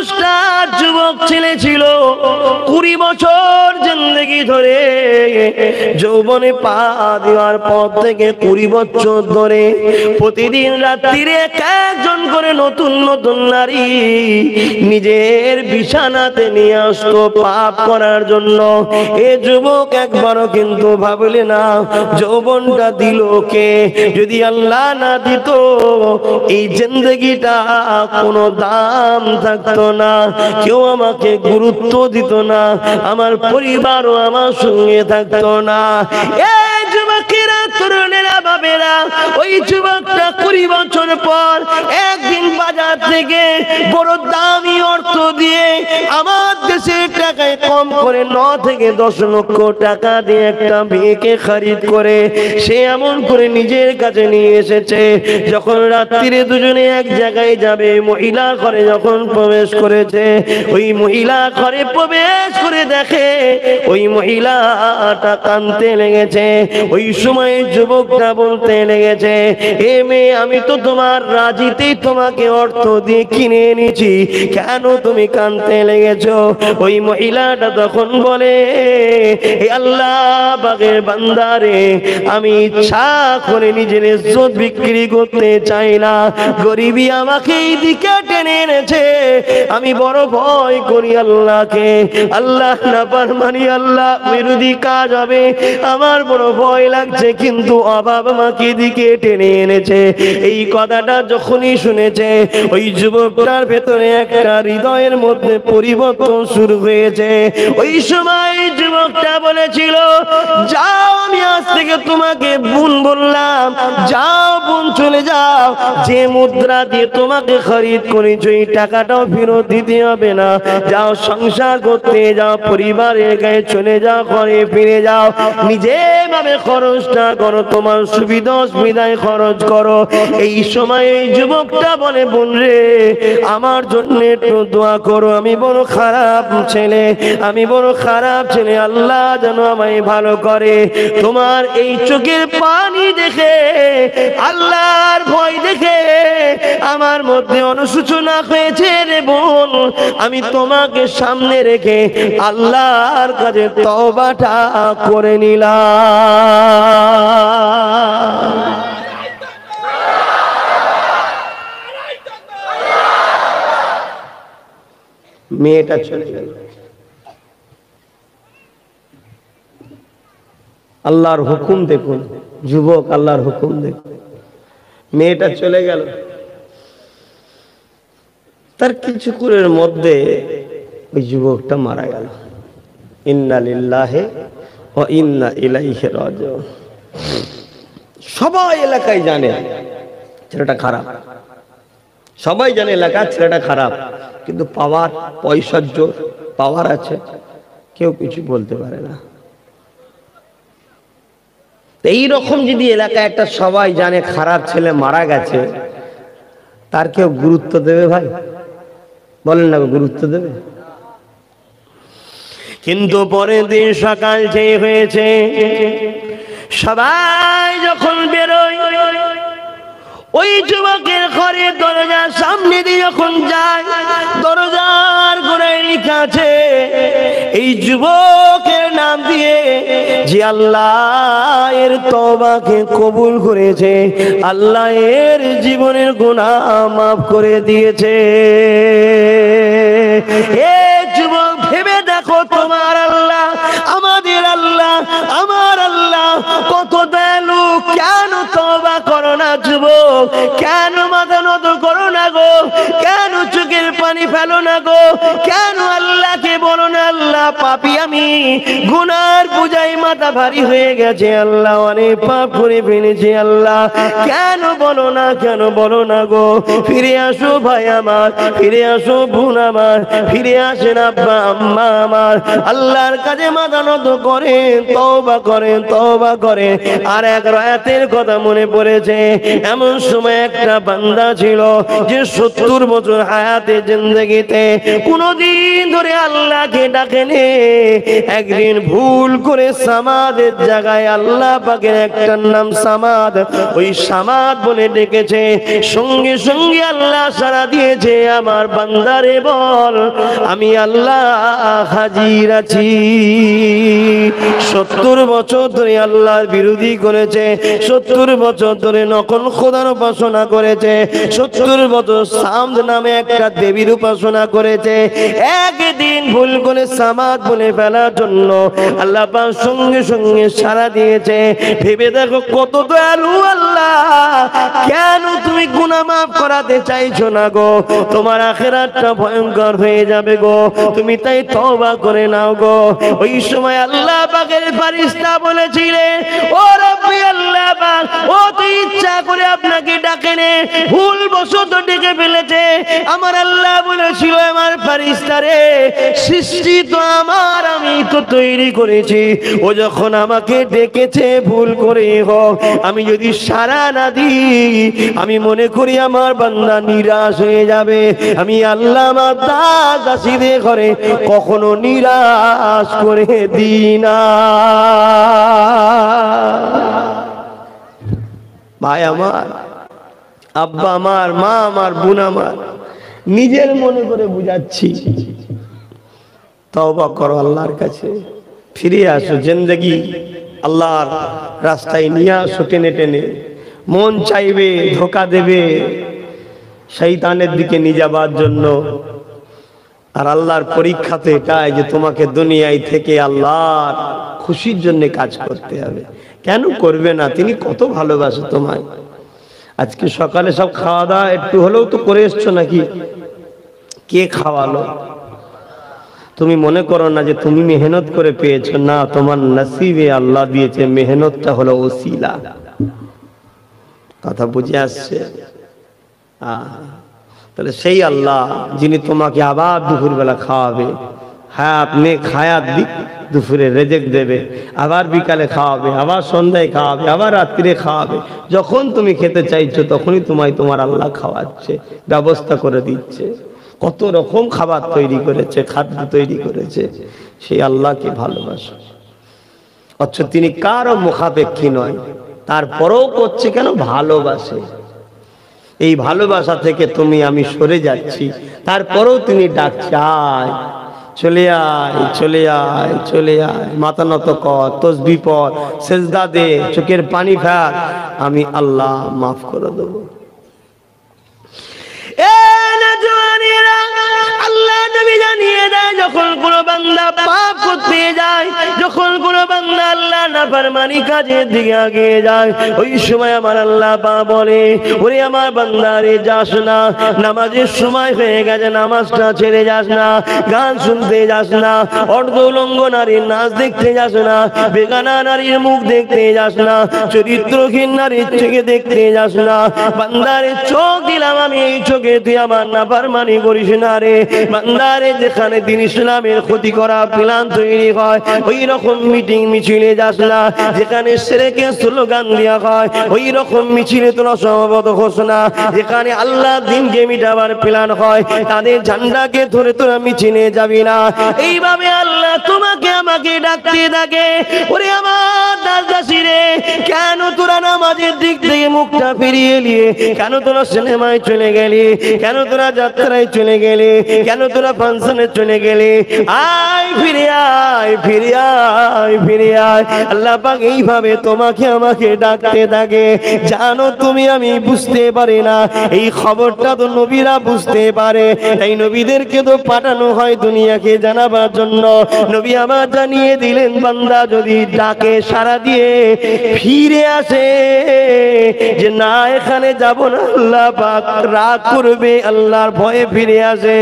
মানুষটা যুবক ছেলে ছিল, 20 বছর জিন্দেগি ধরে যৌবনে পা দেওয়ার পর থেকে 20 বছর ধরে প্রতিদিন রাত্রিরে একজন করে নতুন নতুন নারী নিজের বিছানাতে নিয়ে আসতো পাপ করার জন্য। এ যুবক একবারও কিন্তু ভাবলে না যৌবনটা দিল কে? যদি আল্লাহ না দিত এই জিন্দেগিটা কোনো দাম থাকতো না, কেউ আমাকে গুরুত্ব দিত না, আমার পরিবারও আমার সঙ্গে থাকতো না। এই যুবকেরা, তরুণেরা, বাবেরা, ওই যুবকটা 20 বছর পর একদিন বাজার থেকে বড় দামি অর্থ দিয়ে, আমার দেশের টাকায় কম করে 9 থেকে 10 লক্ষ টাকা দিয়ে একটা মেয়েকে খরিদ করে সে এমন করে নিজের কাছে নিয়ে এসেছে। যখন রাত্রিরে দুজনে এক জায়গায় যাবে, মহিলা ঘরে যখন প্রবেশ করেছে, ওই মহিলা ঘরে প্রবেশ করে দেখে ওই মহিলাটা কাঁদতে লেগেছে। ওই সময় যুবকটা বলতে লেগেছে, এ মেয়ে, আমি তো তোমার রাজিতেই তোমাকে অর্থ দিয়ে কিনে এনেছি, কেন তুমি কাঁদতে লেগেছো? ওই মহিলাটা তখন বলে, হে আল্লাহ পাকের বান্দারে, আমি ইচ্ছা করে নিজের ইজ্জত বিক্রি করতে চাই না, গরিবী আমাকে এই দিকে টেনে এনেছে, আমি বড় ভয় করি আল্লাহকে, আল্লাহ না পারমানি, আল্লাহ বিরোধী কাজ হবে, আমার বড় ভয় লাগছে, কিন্তু অভাব আমাকে দিকে টেনে এনেছে। এই কথাটা যখনই শুনেছে ওই যুবকটার ভেতরে একটা হৃদয়ের মধ্যে পরিবর্তন শুরু হয়েছে। ওই সময় যুবকটা বলেছিল, যাও, আমি আজ থেকে তোমাকে বোন বললাম, যাও বোন, চলে যাও, যে মুদ্রা দিয়ে তোমাকে খরিদ করেছি এই টাকাটাও ফেরত দিতে হবে না, যাও সংসার করতে যাও, পরিবারের গায়ে চলে যাও, ঘরে ফিরে যাও, নিজে ভাবে খরচটা করো, তোমার সুবিধা অসুবিধায় খরচ করো। এই সময় এই যুবকটা বলে, বোন রে, আমার জন্য একটু দোয়া করো, আমি বড় খারাপ ছেলে, আমি বড় খারাপ ছেলে, আল্লাহ যেন আমায় ভালো করে। তোমার এই চোখের পানি দেখে, আল্লাহর ভয় দেখে আমার মধ্যে অনুশোচনা হয়েছে রে বোন, আমি তোমাকে সামনে রেখে আল্লাহর কাছে তওবাটা করে নিলাম। মেয়েটা চলে গেল। আল্লাহর হুকুম দেখুন যুবক, আল্লাহর হুকুম দেখুন। মেয়েটা চলে গেল, তার কিছুক্ষণের মধ্যে ওই যুবকটা মারা গেল। ইন্না লিল্লাহি ওয়া ইন্না ইলাইহি রাজিউন। সবাই এলাকায় জানে ছেলেটা খারাপ, সবাই জানে এলাকার ছেলেটা খারাপ, কিন্তু পাওয়ার, পয়সার জোর, পাওয়ার আছে, কেউ কিছু বলতে পারে না। এইরকম যদি এলাকায় একটা সবাই জানে খারাপ ছেলে মারা গেছে, তার কেউ গুরুত্ব দেবে ভাই? বলেন না, গুরুত্ব দেবে? কিন্তু পরের দিন সকাল যে হয়েছে, সবাই যখন বেরোয়, ওই যুবকের ঘরের দরজার সামনে দিয়ে যখন যায়, দরজার গোড়ায় লেখা আছে এই যুবকের নাম দিয়ে, যে আল্লাহ এর তওবাকে কবুল করেছে, আল্লাহ এর জীবনের গুনাহ মাফ করে দিয়েছে। এ যুবক, ভেবে দেখো তোমার আল্লাহ, আমাদের আল্লাহ, আমার আল্লাহ কত দয়ালু, কেন তওবা করো না যুবক? কেন মাথা নত করো না গো? কেন চোখের পানি ফেলো না গো? কেন আল্লাহকে বলো না, আল্লাহ পাপী আমি, গুনার পূজায় মাথা ভারী হয়ে গেছে, আল্লাহ অনেক পাপ করে ফেলেছি, আল্লাহ কেন বলো না, কেন বলো না গো? ফিরে আসো ভাই আমার, ফিরে আসো বোন আমার, ফিরে আসেন আব্বা আম্মা আমার, আল্লাহর কাছে মাথা নত করেন, তওবা করেন, তওবা করেন। আর এক রায়াতের কথা মনে পড়েছে, এমন সময় একটা বান্দা ছিল যে 70 বছর হায়াতে জিন্দেগিতে কোনদিন ধরে আল্লাহ আল্লাহকে ডাকেনে। একদিন ভুল করে সামাদের জায়গায় আল্লাহ পাকের একটা নাম সামাদ, ওই সামাদ বলে ডেকেছে। সঙ্গে সঙ্গে আল্লাহ সাড়া দিয়েছে, আমার বান্দারে বল আমি আল্লাহ হাজির আছি। 70 বছর ধরে আল্লাহর বিরোধী করেছে, 70 বছর ধরে নকল খোদার উপাসনা করেছে, 70 বছর সামদ নামে একটা দেবীর উপাসনা করেছে। একদিন ভুল করে সামাদ বলে ফেলার জন্য আল্লাহ পাক সঙ্গে সঙ্গে সাড়া দিয়েছে। ভেবে দেখো কত দয়ালু আল্লাহ, কেন তুমি গুনাহ মাফ করাতে চাইছো না গো? তোমার আখিরাতটা ভয়ঙ্কর হয়ে যাবে গো, তুমি তাই তওবা করে নাও গো। ওই সময় আল্লাহ পাকের ফেরেশতা বলেছিলেন, ও রব্বি আল্লাহ পাক, ও তো ইচ্ছা করে আপনাকে ডাকেনে, ভুল বশত ডেকে ফেলেছে। আমার আল্লাহ বলেছিল, আমার ফেরেশতা রে, সৃষ্টি তো আমার, আমি তো তৈরি করেছি। ও যখন আমাকে ডেকেছে ভুল করে হোক, আমি যদি সাড়া না দিই, আমি মনে করি আমার বান্দা নিরাশ হয়ে যাবে। আমি আল্লাহ আমার দাসীদের ঘরে কখনো নিরাশ করে দিই না। ভাই আমার, আব্বা আমার, মা আমার, বোন আমার, নিজের মনে করে বুঝাচ্ছি, তওবা করো আল্লাহর কাছে, ফিরে আসো, জিন্দেগি আল্লাহর রাস্তায় নিয়ে আসো টেনে টেনে। মন চাইবে ধোকা দেবে শয়তানের দিকে নিয়ে যাবার জন্য, আর আল্লাহর পরীক্ষাতে এটাই যে তোমাকে দুনিয়ায় থেকে আল্লাহর খুশির জন্য কাজ করতে হবে। কেন করবে না? তিনি কত ভালোবাসে তোমায়। আজকে সকালে সব খাওয়া দাওয়া একটু হলেও তো করে এসছো নাকি? কে খাওয়ালো? তুমি মনে করো না যে তুমি মেহনত করে পেয়েছো, না, তোমার নসিবে আল্লাহ দিয়েছে। মেহনতটা হলো ওসিলা। কথা বুঝে আসছে? তাহলে সেই আল্লাহ যিনি তোমাকে আবার দুপুরবেলা খাওয়াবে, হ্যাঁ আপনি খায়াত দিক, দুপুরে রেজেক দেবে, আবার বিকালে খাওয়াবে, আবার সন্ধ্যায় খাওয়াবে, আবার রাত্রিরে খাওয়াবে। যখন তুমি খেতে চাইছো তখনই তোমার আল্লাহ খাওয়াচ্ছে, ব্যবস্থা করে দিচ্ছে। কত রকম খাবার তৈরি করেছে, খাদ্য তৈরি করেছে। সেই আল্লাহকে ভালোবাসো। অথচ তিনি কারো মুখাপেক্ষী নয়, তারপরেও করছে কেন? ভালোবাসে। এই ভালোবাসা থেকে তুমি আমি সরে যাচ্ছি, তারপরেও তিনি ডাকছে, আয়, চলে আয়, চলে আয়, চলে আয়, মাথা নত কর, তসবিহ পড়, সেজদা দে, চোখের পানি ফেল, আমি আল্লাহ মাফ করে দেবো। আল্লাহ নবী জানিয়ে দেয়, যখন কোন বান্দা পাপ করতে যায়, যখন কোন বান্দা আল্লাহ নাফরমানি কাজের দিকে এগিয়ে যায়, ওই সময় আমার আল্লাহ পাক বলে, ওরে আমার বান্দা রে, যাস না, নামাজের সময় হয়ে গেছে, নামাজটা ছেড়ে যাস না, গান শুনতে যাস না, অর্ধ উলঙ্গ নারীর নাচ দেখতে যাস না, বেগানা নারীর মুখ দেখতে যাস না, চরিত্রহীন নারীর চোখে দেখতে যাস না। বান্দারে চোখ দিলাম আমি, এই চোখে তুই আমার নাফরমানি করিস না রে। বান্দারে যেখানে দিন ইসলামের ক্ষতি করা প্ল্যান তৈরি হয়, ওই রকম মিটিং মিছিলে যাস না। যেখানে শিরকে স্লোগান দেওয়া হয়, ওই রকম মিছিলে তোরা সমবেত হোস না। যেখানে আল্লাহ দিনকে মিটাবার প্ল্যান হয়, তাদের ঝান্ডাকে ধরে তোরা মিছিলে যাবি না। এইভাবে আল্লাহ তোমাকে আমাকে ডাকতে থাকে, ওরে আমার দাসী রে, কেন তোরা নামাজের দিক থেকে মুখটা ফিরিয়ে নিয়ে, কেন তোরা সিনেমায় চলে গেলি, কেন তোরা যাত্রায় চলে গেলি, কেন তোরা ফাংশনে চলে গেলি? আয় ফিরে আয়, ফিরে আয়, ফিরে আয়। আল্লাহ পাক এইভাবে তোমাকে আমাকে ডাকতে থাকে। জানো তুমি আমি বুঝতে পারি না, এই খবরটা তো নবীরা বুঝতে পারে, তাই নবীদেরকে তো পাঠানো হয় দুনিয়াকে জানাবার জন্য। নবী আমার জানিয়ে দিলেন, বান্দা যদি ডাকে সাড়া দিয়ে ফিরে আসে, যে না এখানে যাব না, আল্লাহ পাক রাগ করবে, আল্লাহর ভয়ে ফিরে আসে,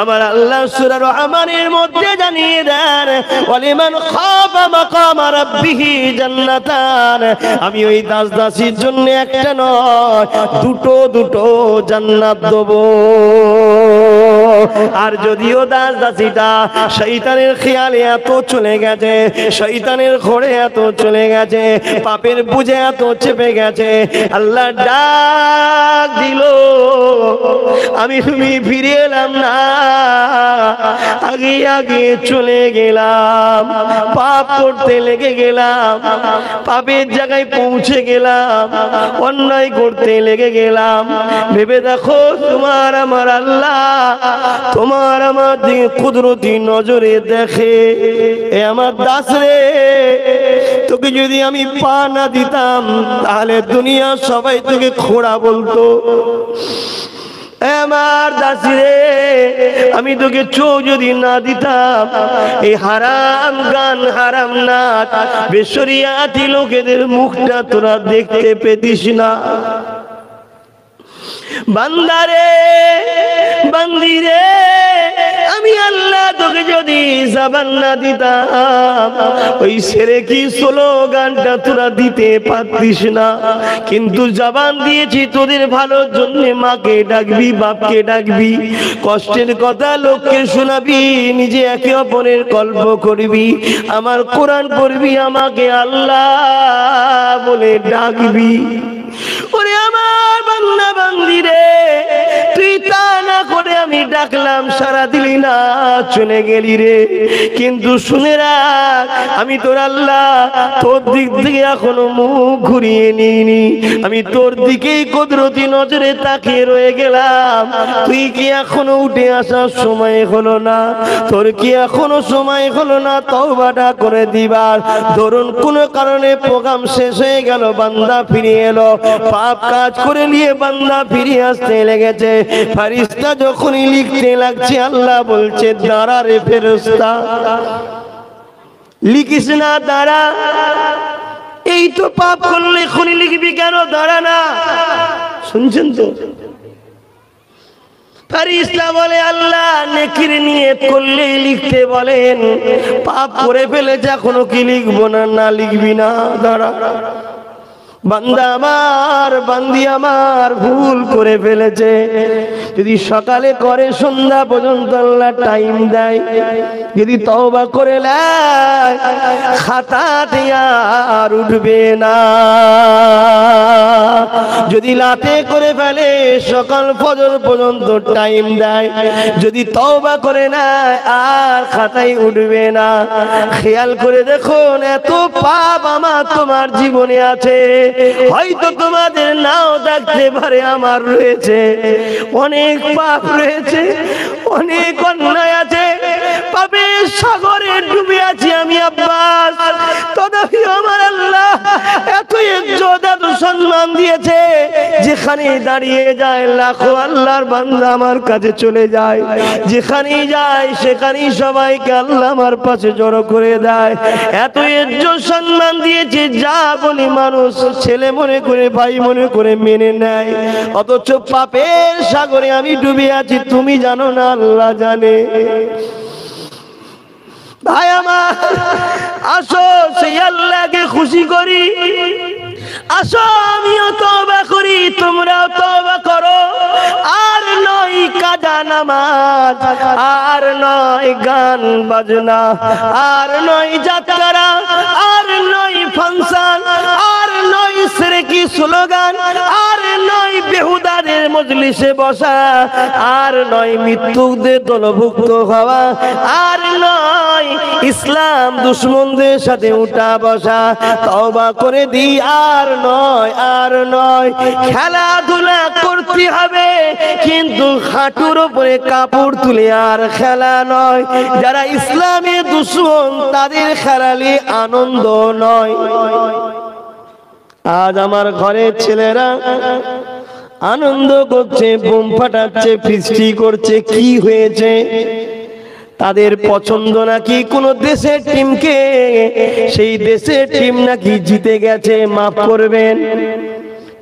আমার আল্লাহ সূরা রহমানের মধ্যে জানিয়ে দেন, ওয়ালিমান খাফা মাকাম রাব্বিহি জান্নাতান, আমি ওই দাস দাসীর জন্য একটা নয়, দুটো দুটো জান্নাত দেব। আর যদিও দাস দাসীটা শয়তানের খেয়ালে এত চলে গেছে, শয়তানের ঘোরে এত চলে গেছে, পাপের বুঝে এত চেপে গেছে, আল্লাহ ডাক দিল, আমি তুমি ফিরে এলাম না, আগে আগে চলে গেলাম, পাপ করতে লেগে গেলাম, পাপের জায়গায় পৌঁছে গেলাম, অন্যায় করতে লেগে গেলাম। ভেবে দেখো তোমার আমার আল্লাহ তোমার আমার দিকে কুদরতি নজরে দেখে, এ আমার দাস রে, তোকে যদি আমি পা না দিতাম তাহলে দুনিয়া সবাই তোকে খোড়া বলতো। আমার দাসী রে, আমি তোকে চোখ যদি না দিতাম, এই হারাম গান হারাম নাচ বেশরিয়াতি লোকেদের মুখটা তোরা দেখতে পেতিস না। বান্দারে বান্দিরে, আমি আল্লাহ তোকে যদি জবান না দিতাম, ওই সেরেকি স্লোগানটা তোরা দিতে পারতিস না, কিন্তু জবান দিয়েছি তোদের ভালোর জন্য। মাকে ডাকবি, বাপকে ডাকবি, কষ্টের কথা লোককে শোনাবি, নিজে একে অপরের গল্প করবি, আমার কোরআন পড়বি, আমাকে আল্লাহ বলে ডাকবি। ওরে আমার বান্দা বান্দি রে, তুই তা না করে আমি ডাকলাম সারা দিলি না, চলে গেলি রে। কিন্তু শুনে রাখ, আমি তোর আল্লাহ, তোর দিক থেকে এখনো মুখ ঘুরিয়ে নিইনি, আমি তোর দিকেই কুদরতি নজরে তাকিয়ে রয়ে গেলাম। তুই কি এখনো উঠে আসার সময় হলো না? তোর কি এখনো সময় হলো না তওবাটা করে দিবার? ধরুন কোন কারণে প্রোগ্রাম শেষ হয়ে গেল, বান্দা ফিরে এলো, পাপ কাজ করে নিয়ে বান্দা ফিরে আসতে লেগেছে, ফেরেশতা যখনই লিখতে লাগছে, আল্লাহ বলছে দাঁড়া রে ফেরেশতা, লিখিস না, দাঁড়া, এই তো পাপ করলে এখনই লিখবি কেন, দাঁড়া না। শুনছেন তো? ফেরেশতা বলে আল্লাহ নেকির নিয়ত করলেই লিখতে বলেন, পাপ করে ফেলেছে এখনো কি লিখবো না? না লিখবি না, দাঁড়া। বান্দা আমার, বান্দি আমার ভুল করে ফেলেছে, যদি সকালে করে সন্ধ্যা পর্যন্ত আল্লাহ টাইম দেয়, যদি তওবা করে নেয় খাতাতে আর উঠবে না। যদি রাতে করে ফেলে সকাল ফজর পর্যন্ত টাইম দেয়, যদি তওবা করে নেয় আর খাতায় উঠবে না। খেয়াল করে দেখুন, এত পাপ আমার তোমার জীবনে আছে, হয়তো তোমাদের নাও থাকতে পারে, আমার রয়েছে, অনেক পাপ রয়েছে, অনেক অন্যায় আছে, পাপের সাগরে ডুবে আছি আমি আব্বাস। তথাপি আমার আল্লাহ এত ইজ্জত এত সম্মান দিয়েছে, যেখানে দাঁড়িয়ে যায় লাখো আল্লাহর বান্দা আমার কাছে চলে যায়, যেখানেই যায় সেখানেই সবাইকে আল্লাহ আমার পাশে জড়ো করে দেয়। এত ইজ্জত সম্মান দিয়েছে, যা বলি মানুষ ছেলে মনে করে, ভাই মনে করে মেনে নেয়, অথচ পাপের সাগরে আমি ডুবে আছি, তুমি জানো না, আল্লাহ জানে। ভাই আমার, আসো সেই আল্লাহকে খুশি করি, আসো আমিও তওবা করি, তোমরাও তওবা করো। আর নয় কাজা নামাজ, আর নয় গান বাজনা, আর নয় যাত্রা, আর নয় ফাংশন, আর নয় সেরেকি স্লোগান, আর নয় বেহুদাদের মজলিসে বসা, আর নয় মৃত্যুদের দলভুক্ত হওয়া, আর নয় ইসলাম দুশমনদের সাথে উঠা বসা। তওবা করে দি, আর নয়, আর নয়। খেলাধুলা করতে হবে, কিন্তু হাঁটুর উপরে কাপড় তুলে আর খেলা নয়। যারা ইসলামের দুশমন তাদের খেলালে আনন্দ নয়। আজ আমার ঘরের ছেলেরা আনন্দ করছে, বোম ফাটাচ্ছে, ফিস্টি করছে, কি হয়েছে? তাদের পছন্দ নাকি কোন দেশের টিমকে, সেই দেশের টিম নাকি জিতে গেছে। মাফ করবেন,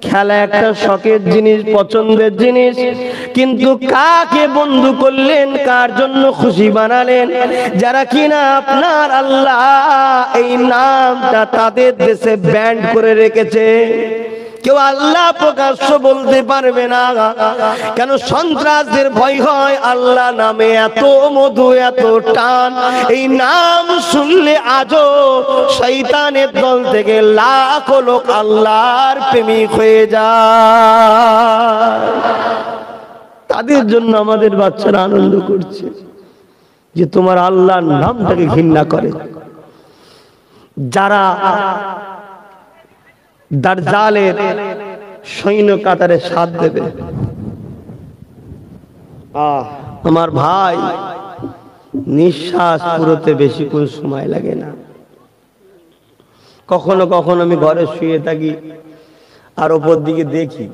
খেলা একটা শখের জিনিস, পছন্দের জিনিস, কিন্তু কাকে বন্ধু করলেন, কার জন্য খুশি বানালেন? যারা কিনা আপনার আল্লাহ এই নামটা তাদের দেশে ব্যান্ড করে রেখেছে, কেউ আল্লাহ প্রকাশ্য বলতে পারবে না। কেন? সন্ত্রাসের ভয় হয়। আল্লাহ নামে এত মধু, এত টান, এই নাম শুনলে আজও শয়তানের দল থেকে লাখো লোক আল্লাহর প্রেমিক হয়ে যায়। তাদের জন্য আমাদের বাচ্চারা আনন্দ করছে যে তোমার আল্লাহর নামটাকে ঘৃণা করে। যারা দাজ্জালের সৈন্য কাতারে সাথ দেবে, আমার ভাই, নিঃশ্বাস পুরোতে বেশি কোন সময় লাগে না। কখনো কখনো আমি ঘরে শুয়ে থাকি আর ওপর দিকে দেখি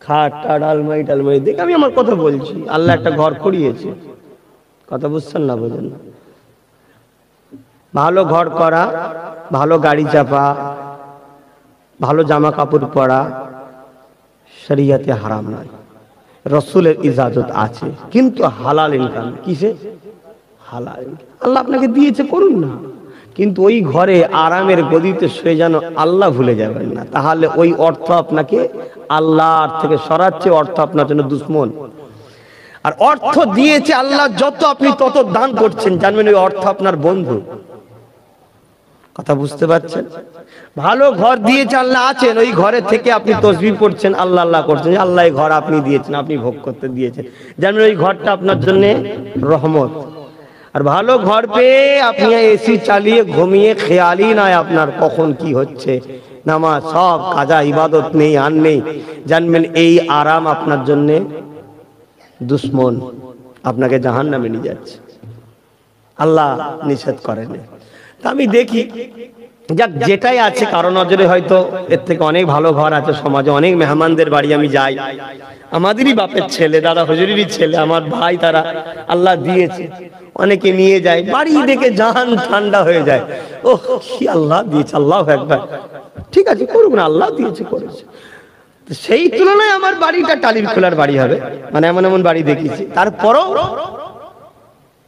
খাট টাট আলমারি টালমারি দেখি। আমি আমার কথা বলছি, আল্লাহ একটা ঘর করিয়েছে, কথা বুঝছেন না? বোঝেন না? ভালো ঘর করা, ভালো গাড়ি চাপা, ভালো জামা কাপড় পরা শরিয়তে হারাম নয়, রাসূলের ইজাজত আছে, কিন্তু হালাল ইনকাম। কিসে? হালাল। আল্লাহ আপনাকে দিয়েছে, করুন না, কিন্তু ওই ঘরে আরামের গদিতে শুয়ে যেন আল্লাহ ভুলে যাবেন না, তাহলে ওই অর্থ আপনাকে আল্লাহর থেকে সরাচ্ছে, অর্থ আপনার জন্য দুশ্মন। আর অর্থ দিয়েছে আল্লাহ যত, আপনি তত দান করছেন, জানবেন ওই অর্থ আপনার বন্ধু। কথা বুঝতে পারছেন? ভালো ঘর দিয়েছে আল্লাহ, আছেন ওই ঘরে থেকে আপনি তাসবিহ পড়ছেন, আল্লাহ আল্লাহ করছেন, আল্লাহ এই ঘর আপনি দিয়েছেন, আপনি ভোগ করতে দিয়েছেন, জানবেন ওই ঘরটা আপনার জন্য রহমত। আর ভালো ঘর পেয়ে আপনি এসি চালিয়ে ঘুমিয়ে খেয়ালই নাই আপনার কখন কি হচ্ছে, নামাজ সব কাজা ইবাদত নেই, আর নেই, জানবেন এই আরাম আপনার জন্য দুশ্মন, আপনাকে জাহান্নামে নিয়ে যাচ্ছে। আল্লাহ নিষেধ করেন। আমি দেখি যাক যেটাই আছে, কারো নজরে হয়তো এর থেকে অনেক ভালো ঘর আছে সমাজে, অনেক মেহমানদের বাড়ি আমি যাই, আমাদেরই বাপের ছেলে, দাদা হুজুরেরই ছেলে, আমার ভাই, তারা আল্লাহ দিয়েছে, অনেকে নিয়ে যায়, বাড়ি দেখে জাহান ঠান্ডা হয়ে যায়। ও কি আল্লাহ দিয়েছে, আল্লাহু আকবার, ঠিক আছে করুক না, আল্লাহ দিয়েছে করেছে। সেই তুলনায় আমার বাড়িটা টালির খোলার বাড়ি হবে, মানে এমন এমন বাড়ি দেখেছি, তারপরও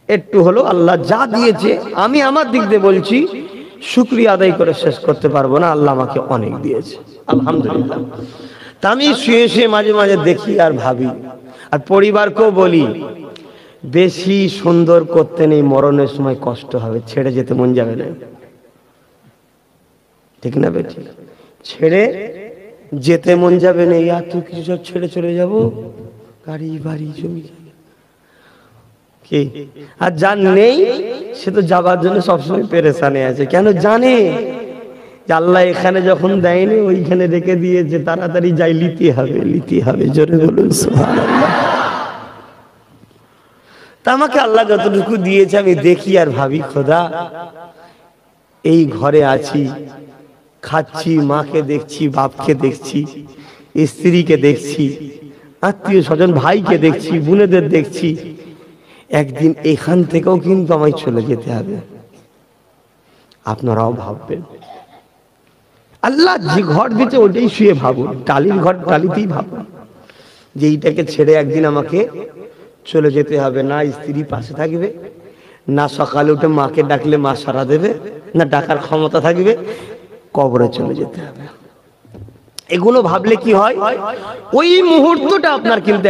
একটু হলো আল্লাহ যা দিয়েছে, আমি আমার দিক দিয়ে বলছি শুকরিয়া আদায় করে শেষ করতে পারবো না, আল্লাহ আমাকে অনেক দিয়েছে, আলহামদুলিল্লাহ। তা আমি শুয়ে শুয়ে মাঝে মাঝে দেখি আর ভাবি, আর পরিবারকেও বলি, বেশি সুন্দর করতে নেই, মরণের সময় কষ্ট হবে, ছেড়ে যেতে মন যাবে না, ঠিক না বেটি? ছেড়ে যেতে মন যাবে না, এত কিছু সব ছেড়ে চলে যাব, গাড়ি বাড়ি জমি, আর যার নেই সে তো যাবার জন্য সবসময় পেরেশানে আছে। কেন? জানে যে আল্লাহ এখানে যখন দেয়নি ওইখানে রেখে দিয়েছে, তাড়াতাড়ি যাই, লিতে হবে, লিতে হবে। জোরে বলুন সুবহানাল্লাহ। তা আমাকে আল্লাহ যতটুকু দিয়েছে আমি দেখি আর ভাবি, খোদা এই ঘরে আছি, খাচ্ছি, মাকে দেখছি, বাপকে দেখছি, স্ত্রীকে দেখছি, আত্মীয় স্বজন ভাইকে দেখছি, বোনেদের দেখছি, একদিন এখান থেকেও কিন্তু আমায় চলে যেতে হবে। আপনারাও ভাববেন, আল্লাহ যে ঘর দিতে ওটাই শুয়ে ভাবুন, টালির ঘর টালিতেই ভাবুন যে এইটাকে ছেড়ে একদিন আমাকে চলে যেতে হবে। না স্ত্রী পাশে থাকবে, না সকালে উঠে মাকে ডাকলে মা সাড়া দেবে, না ডাকার ক্ষমতা থাকবে, কবরে চলে যেতে হবে। এগুলো ভাবলে কি হয়, ওই মুহূর্তটা আপনার কিন্তু